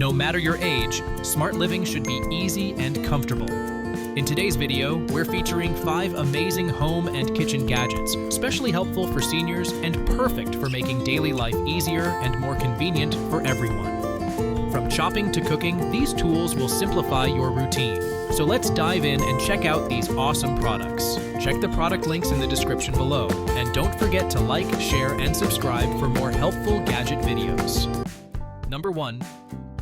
No matter your age, smart living should be easy and comfortable. In today's video, we're featuring 5 amazing home and kitchen gadgets, especially helpful for seniors and perfect for making daily life easier and more convenient for everyone. From chopping to cooking, these tools will simplify your routine. So let's dive in and check out these awesome products. Check the product links in the description below, and don't forget to like, share, and subscribe for more helpful gadget videos. Number 1.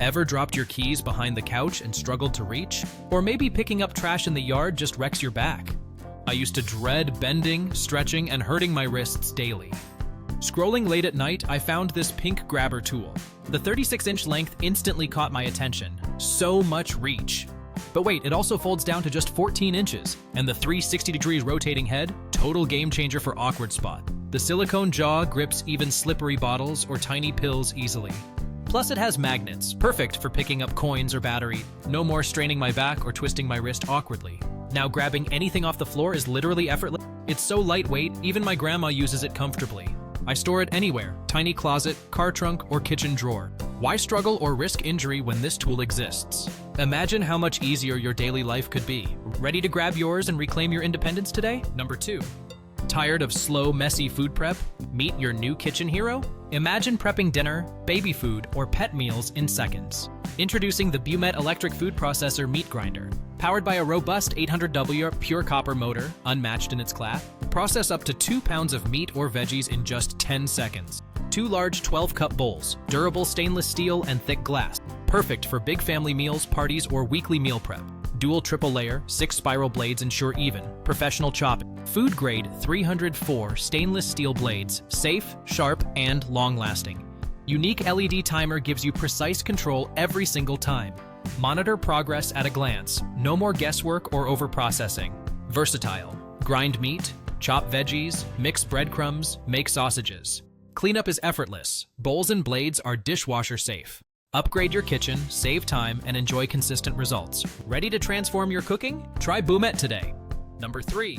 Ever dropped your keys behind the couch and struggled to reach? Or maybe picking up trash in the yard just wrecks your back? I used to dread bending, stretching, and hurting my wrists daily. Scrolling late at night, I found this pink grabber tool. The 36-inch length instantly caught my attention. So much reach. But wait, it also folds down to just 14 inches, and the 360 degrees rotating head, total game changer for awkward spot. The silicone jaw grips even slippery bottles or tiny pills easily. Plus it has magnets, perfect for picking up coins or battery. No more straining my back or twisting my wrist awkwardly. Now grabbing anything off the floor is literally effortless. It's so lightweight, even my grandma uses it comfortably. I store it anywhere, tiny closet, car trunk, or kitchen drawer. Why struggle or risk injury when this tool exists? Imagine how much easier your daily life could be. Ready to grab yours and reclaim your independence today? Number 2. Tired of slow, messy food prep? Meet your new kitchen hero? Imagine prepping dinner, baby food, or pet meals in seconds. Introducing the Bumet electric food processor meat grinder. Powered by a robust 800W pure copper motor, unmatched in its class, process up to 2 pounds of meat or veggies in just 10 seconds. 2 large 12-cup bowls, durable stainless steel and thick glass. Perfect for big family meals, parties, or weekly meal prep. Dual triple layer, 6 spiral blades ensure even, professional chopping. Food grade 304 stainless steel blades, safe, sharp, and long-lasting. Unique LED timer gives you precise control every single time. Monitor progress at a glance, no more guesswork or over-processing. Versatile, grind meat, chop veggies, mix breadcrumbs, make sausages. Cleanup is effortless. Bowls and blades are dishwasher safe. Upgrade your kitchen, save time, and enjoy consistent results. Ready to transform your cooking? Try Bumet today. Number 3.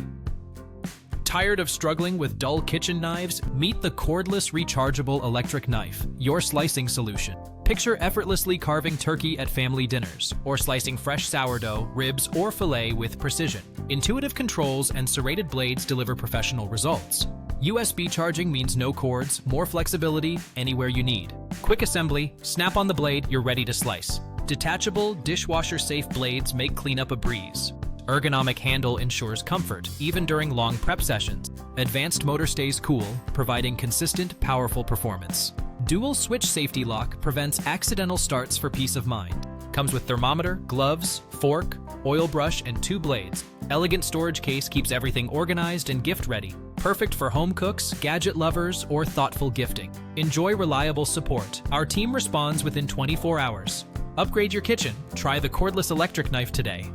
Tired of struggling with dull kitchen knives? Meet the cordless rechargeable electric knife, your slicing solution. Picture effortlessly carving turkey at family dinners, or slicing fresh sourdough, ribs, or filet with precision. Intuitive controls and serrated blades deliver professional results. USB charging means no cords, more flexibility anywhere you need. Quick assembly, snap on the blade, you're ready to slice. Detachable, dishwasher-safe blades make cleanup a breeze. Ergonomic handle ensures comfort, even during long prep sessions. Advanced motor stays cool, providing consistent, powerful performance. Dual switch safety lock prevents accidental starts for peace of mind. Comes with thermometer, gloves, fork, oil brush, and 2 blades. Elegant storage case keeps everything organized and gift ready. Perfect for home cooks, gadget lovers, or thoughtful gifting. Enjoy reliable support. Our team responds within 24 hours. Upgrade your kitchen. Try the Cordless Electric Knife today.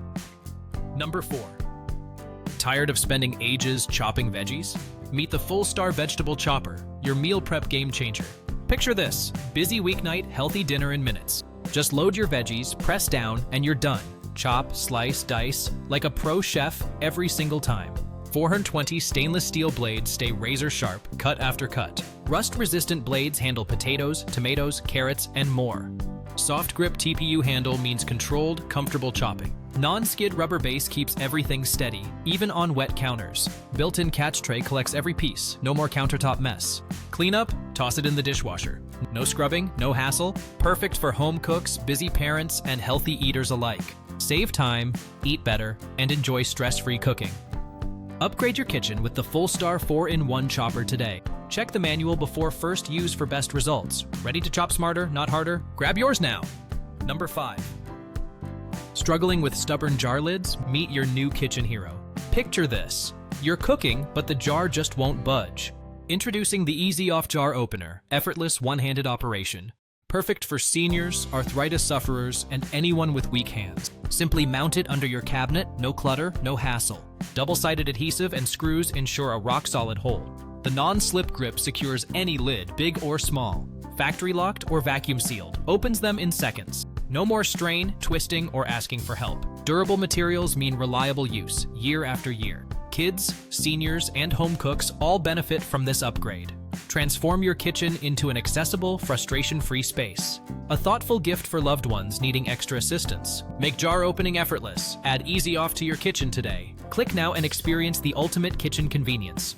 Number 4. Tired of spending ages chopping veggies? Meet the Fullstar vegetable chopper, your meal prep game changer. Picture this: busy weeknight, healthy dinner in minutes. Just load your veggies, press down, and you're done. Chop, slice, dice, like a pro chef every single time. 420 stainless steel blades stay razor sharp, cut after cut. Rust-resistant blades handle potatoes, tomatoes, carrots, and more. Soft grip TPU handle means controlled, comfortable chopping. Non-skid rubber base keeps everything steady, even on wet counters. Built-in catch tray collects every piece, no more countertop mess. Cleanup? Toss it in the dishwasher. No scrubbing, no hassle. Perfect for home cooks, busy parents, and healthy eaters alike. Save time, eat better, and enjoy stress-free cooking. Upgrade your kitchen with the Fullstar 4-in-1 chopper today. Check the manual before first use for best results. Ready to chop smarter, not harder? Grab yours now. Number 5. Struggling with stubborn jar lids? Meet your new kitchen hero. Picture this. You're cooking, but the jar just won't budge. Introducing the Easy Off Jar Opener, effortless one-handed operation. Perfect for seniors, arthritis sufferers, and anyone with weak hands. Simply mount it under your cabinet, no clutter, no hassle. Double-sided adhesive and screws ensure a rock-solid hold. The non-slip grip secures any lid, big or small. Factory locked or vacuum sealed, opens them in seconds. No more strain, twisting, or asking for help. Durable materials mean reliable use, year after year. Kids, seniors, and home cooks all benefit from this upgrade. Transform your kitchen into an accessible, frustration-free space. A thoughtful gift for loved ones needing extra assistance. Make jar opening effortless. Add easy off to your kitchen today. Click now and experience the ultimate kitchen convenience.